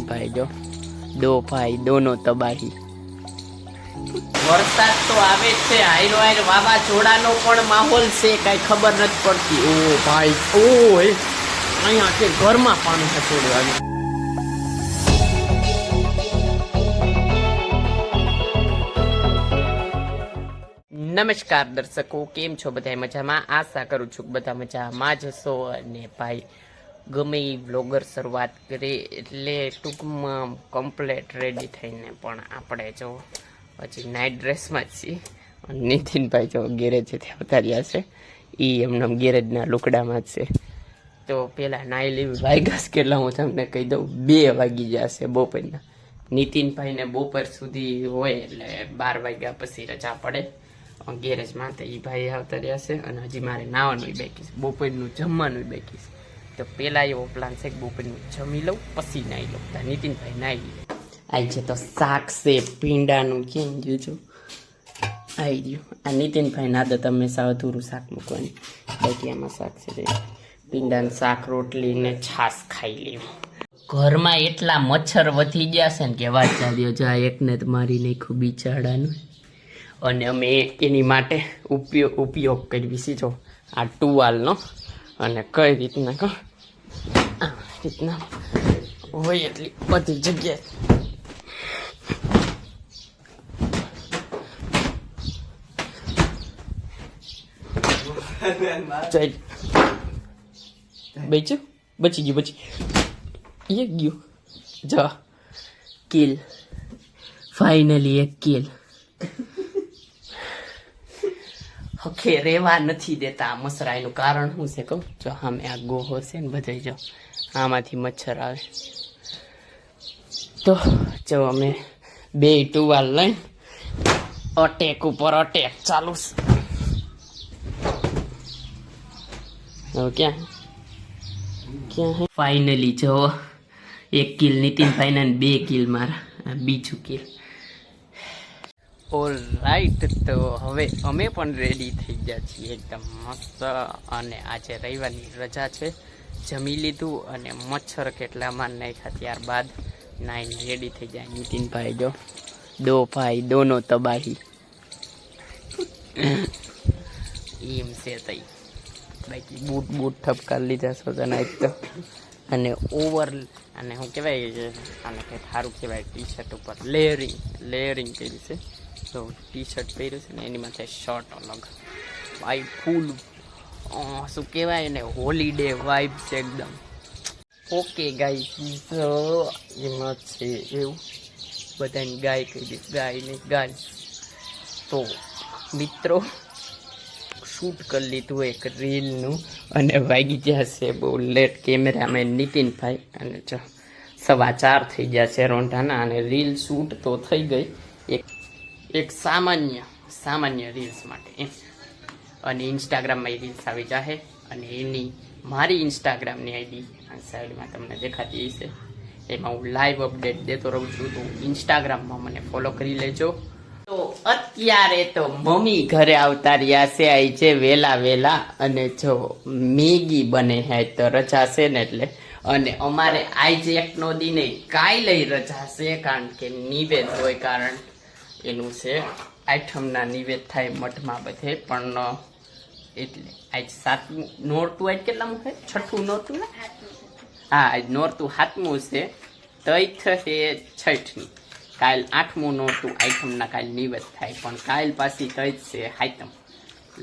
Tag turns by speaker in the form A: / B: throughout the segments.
A: ભાઈ જો દો ભાઈ દોનો તબાહી. વરસાદ તો આવે જ છે, હાયરો હાયર વાવાઝોડાનો પણ માહોલ છે, કઈ ખબર નથી પડતી. ઓ ભાઈ ઓ અહીંયા કે ઘરમાં પાણી ખસેડવાનું. નમસ્કાર દર્શકો, કેમ છો બધા મજામાં? આશા કરું છું બધા મજામાં જ હશો. અને ભાઈ ગમે એ વ્લોગર શરૂઆત કરે એટલે ટૂંકમાં કમ્પ્લેટ રેડી થઈને પણ આપણે જો હજી નાઇટ ડ્રેસમાં જ છીએ. નીતિનભાઈ જો ગેરેજથી આવતા રહ્યા છે, એ એમના ગેરેજના લુકડામાં જ છે. તો પહેલાં નાઈ લેવી. વાગ્યા કેટલા હું તમને કહી દઉં, 2 વાગી જશે બપોરના. નીતિનભાઈને બપોર સુધી હોય એટલે 12 વાગ્યા પછી રજા પડે ગેરેજમાં. તો એ ભાઈ આવતા રહ્યા છે અને હજી મારે નાવાનું બાકી છે, બપોરનું જમવાનું બાકી છે. તો પહેલાં એવો પ્લાન છે કે બપોરનું જમી લઉં પછી નાહી લઉં. તો નીતિનભાઈ નાહી લે. આવી છે તો શાક છે ભીંડાનું, કેમ જોજો આવી ગયું. આ નીતિનભાઈ ના તો તમે સાવધુરું શાક મૂકવાની, બાકી આમાં શાક છે ભીંડાનું શાક, રોટલી ને છાશ ખાઈ લેવું. ઘરમાં એટલા મચ્છર વધી ગયા છે ને કે વાત ચાલ્યો જા. એકને તો મારી નાખ્યું બિચારાનું. અને અમે એની માટે ઉપયોગ કરવી છે જો આ ટુવાલનો. અને કઈ રીતના રીતના હોય એટલી બધી જગ્યાએ બચી ગયું એક ગયું જો કિલ. ફાઇનલી એક કિલ. હખે રેવા નથી દેતા આ મચ્છરા. એનું કારણ શું છે કહું? જો આમે આ ગોહો છે ને બધા, જો આમાંથી મચ્છર આવે. તો જો અમે 2 ટુવાલ લઈને અટેક ઉપર અટેક ચાલુ છે. હવે ક્યાં હે ફાઇનલી જો 1 કિલ નીતિનભાઈ ને 2 કિલ મારા, બીજું કિલ. ઓલ રાઈટ, તો હવે અમે પણ રેડી થઈ ગયા છીએ એકદમ મસ્ત. અને આજે રવિવારની રજા છે, જમી લીધું અને મચ્છર કેટલામાં નાખ્યા ત્યારબાદ નાઈને રેડી થઈ જાય. નીતિનભાઈ જો દો ભાઈ દોનો તબાહી એમ છે તઈ. બાકી બૂટ ઠપકાર લીધા છો તો નાઈટ તો. અને ઓવર અને શું કહેવાય આને કંઈ સારું કહેવાય, ટી શર્ટ ઉપર લેયરિંગ કરી છે. તો ટી શર્ટ પહેર્યું છે ને એની માથે શર્ટ અલગ. ભાઈ ફૂલ શું કહેવાય ને, હોલીડે વાઇબ છે એકદમ. ઓકે ગાય એમાં છે એવું બધાની ગાય કહી દે, ગાય ને ગાય. તો મિત્રો શૂટ કરી લીધું એક રીલનું અને વાગી ગયા છે બહુ લેટ. કેમેરામેન નીતિનભાઈ અને 4:15 થઈ ગયા છે રોંઢાના. અને રીલ શૂટ તો થઈ ગઈ એક સામાન્ય રીલ્સ માટે એમ. અને ઇન્સ્ટાગ્રામમાં એ રીલ્સ આવી જશે. અને એની મારી ઇન્સ્ટાગ્રામની આઈડી આ સાઈડમાં તમને દેખાતી હશે, એમાં હું લાઈવ અપડેટ દેતો રહું છું. તો ઇન્સ્ટાગ્રામમાં મને ફોલો કરી લેજો. તો અત્યારે તો મમ્મી ઘરે આવતા રહ્યા છે, આવી છે વહેલા. અને જો મેગી બને હે તો રજા છે ને એટલે. અને અમારે આજ એકનો દી નહીં, કાલે રજા છે, કારણ કે નિવેદ હોય. કારણ એનું છે 8મના નિવેદ થાય મઠમાં બધે. પણ એટલે આજ 7મું નોરતું, આજ કેટલામું છે? 6ઠું નોરતું ને? હા, આજ નોરતું 7મું છે. તઈ થશે 6ઠની. કાલ 8મું નોરતું, 8મના કાલ નિવેદ થાય. પણ કાલ પાછી તઈ જ છે 7મ.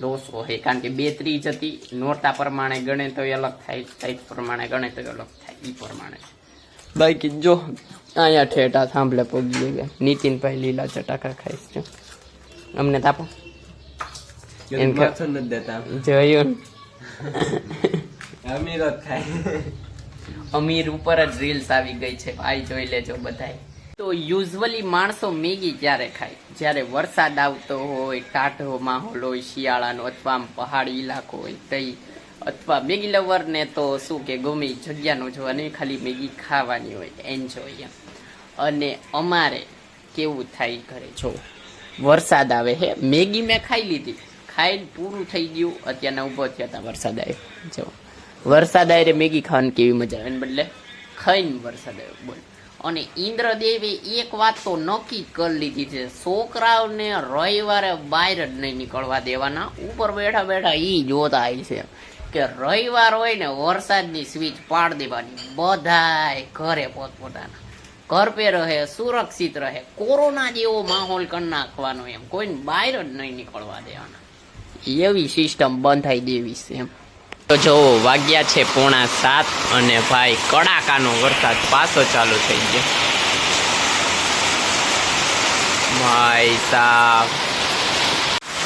A: લોસો હોય, કારણ કે 2 ત્રીજ હતી. નોરતા પ્રમાણે ગણે તો અલગ થાય, તઈ પ્રમાણે ગણે તો અલગ થાય, એ પ્રમાણે. બાકી જો અહીંયા ઠેઠા થાંભલે પગી ગયા. નીતિનભાઈ લીલા ચટાકા ખાઈશ જો. અમને તાપો જોયું અમીર ઉપર જ રીલ્સ આવી ગઈ છે ભાઈ, જોઈ લેજો બધાય. તો યુઝવલી માણસો મેગી ક્યારે ખાય? જ્યારે વરસાદ આવતો હોય, ટાઢો માહોલ હોય શિયાળાનો, અથવા આમ પહાડી ઇલાકો હોય તઈ. અથવા મેગી લવરને તો શું કે ગમે જગ્યાનું જોવાની, ખાલી મેગી ખાવાની હોય, એન્જોય. અને અમારે કેવું થાય ઘરે, જો વરસાદ આવે હે, મેગી મેં ખાઈ લીધી, ખાઈને પૂરું થઈ ગયું, અત્યારના ઊભો થયા હતા, વરસાદ આવ્યો. જો વરસાદ આવે મેગી ખાવાની કેવી મજા આવે, એને બદલે ખાઈને વરસાદ આવ્યો. બોલ અને ઇન્દ્રદેવે એક વાત તો નક્કી કરી લીધી છે, છોકરાઓને રવિવારે બહાર જ નહીં નીકળવા દેવાના. ઉપર બેઠા બેઠા ઈ જોતા છે કે રવિવાર હોય ને વરસાદની સ્વિચ પાડ દેવાની, બધાય ઘરે પોતપોતાના ઘર પે રહે, સુરક્ષિત રહે, કોરોના જેવો માહોલ કરી નાખવાનો, એમ કોઈને બહાર જ નહીં નીકળવા દેવાના, એવી સિસ્ટમ બંધાઈ દેવી છે એમ. તો જો વાગ્યા છે 6:45 અને ભાઈ કડાકાનો વરસાદ પાછો ચાલુ થઈ ગયો ભાઈ સાહેબ.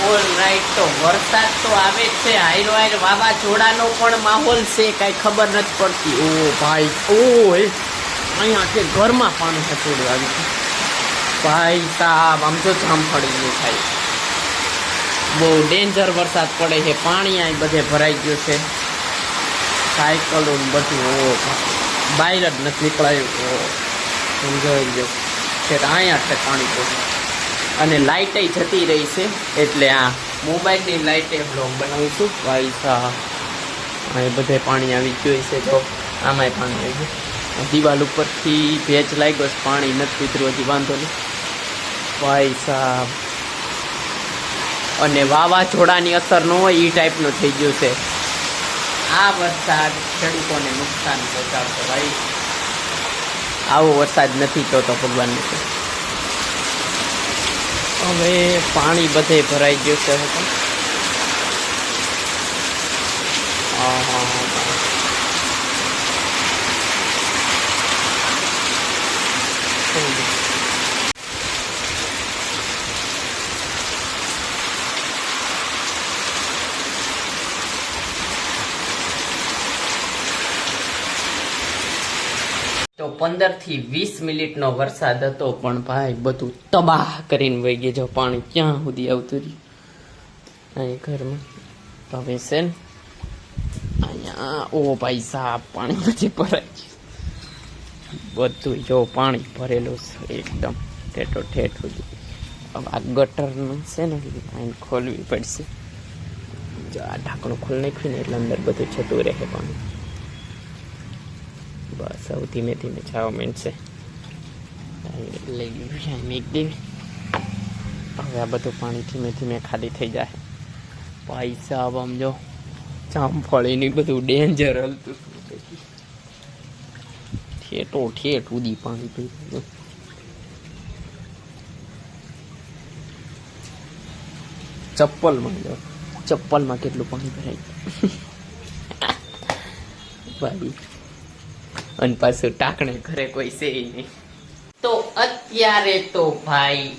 A: ઓલ રાઈટ, તો વરસાદ તો આવે જ છે, હાઈરો હાઈર વાવાઝોડાનો પણ માહોલ છે, કઈ ખબર નથી પડતી. ઓ ભાઈ, ઓ અહીંયા છે ઘરમાં પાણી ખસોડ્યું આવ્યું ભાઈ સાહેબ. આમ તો જામફળી ગયું થાય, બહુ ડેન્જર વરસાદ પડે છે. પાણી અહીં બધે ભરાઈ ગયું છે, સાયકલો બધું. ઓ બહાર જ નથી નીકળાયું, સમજાઈ ગયો છે. અહીંયા છે પાણી પહોંચે અને લાઇટે જતી રહી છે, એટલે આ મોબાઈલની લાઇટે બ્લોગ બનાવીશું ભાઈ સાહેબ. અહીં બધે પાણી આવી ગયું છે, જો આમાંય પાણી આવી ગયું. દિવાલ ઉપરથી ભેજ લાગ્યો, પાણી નથી ઉતર્યું હજી, વાંધો નહીં ભાઈ સાહેબ. અને વાવાઝોડાની અસર ન હોય એ ટાઈપનું થઈ ગયું છે. આ વરસાદ ખેડૂતોને નુકસાન પહોંચાડતો ભાઈ. આવો વરસાદ નથી જોતો ભગવાનને. હવે પાણી બધે ભરાઈ ગયું છે. તો 15 થી 20 મિનિટનો વરસાદ હતો, પણ ભાઈ બધું તબાહ કરીને વહી ગયું. જો પાણી ક્યાં સુધી આવતું રહ્યું અહીં ઘરમાં. હવે છે ને અહીંયા, ઓ ભાઈ સાહેબ, પાણી બધી ભરાઈ ગયું બધું. જો પાણી ભરેલું છે એકદમ ઠેઠો ઠેઠ સુધી. હવે આ ગટરનું છે ને અહીં ખોલવી પડશે. જો આ ઢાંકણું ખોલી નાખ્યું ને એટલે અંદર બધું જતું રહે પાણી. બસ હવે ધીમે ધીમે જવા માંડશે. લઈ ગયું મેક દેવી. હવે આ બધું પાણી ધીમે ધીમે ખાલી થઈ જાય. ભાઈ સાહેબ આમ જો જામફળીની બધું ડેન્જર હલતું ઠેઠો ઠેઠ ઉડી પાણી પી. ચપ્પલમાં જો, ચપ્પલમાં કેટલું પાણી ભરાય ભાઈ. અને પાછું ટાંકણે ઘરે કોઈ છે નહીં. તો અત્યારે તો ભાઈ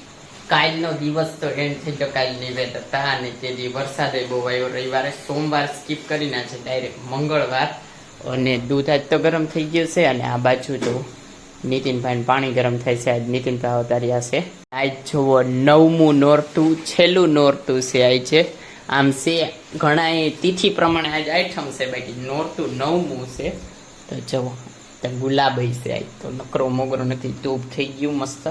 A: કાલનો દિવસ તો એન્ડ થઈ ગયો. કાલની વેત હતા અને તેથી વરસાદે બહુ આવ્યો. રવિવારે સોમવાર સ્કીપ કરી ના છે, ડાયરેક્ટ મંગળવાર. અને દૂધ આજ તો ગરમ થઈ ગયું છે. અને આ બાજુ જો નીતિનભાઈ પાણી ગરમ થાય છે. આજ નીતિનભાઈ અવતાર્યા છે. આજ જુઓ 9મું નોરતું, છેલ્લું નોરતું છે આજ છે. આમ છે ઘણા તિથિ પ્રમાણે આજ આઈટમ છે, બાકી નોરતું 9મું છે. તો જુઓ ગુલાબ છે આજ તો, નકરો મોગરો નથી. ધૂપ થઈ ગયું મસ્ત.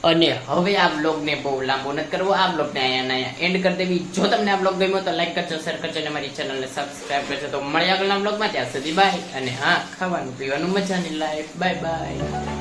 A: અને હવે આ બ્લોગને બહુ લાંબો નથી કરવો. આ બ્લોગને અહીંયા એન્ડ કરી દેવી. જો તમને આ બ્લોગ ગમ્યો તો લાઈક કરજો, શેર કરજો અને મારી ચેનલને સબસ્ક્રાઈબ કરજો. તો મળીએ આગળના બ્લોગમાં, ત્યાં સુધી બાય. અને હા, ખાવાનું પીવાનું મજાની લાઈફ. Bye bye.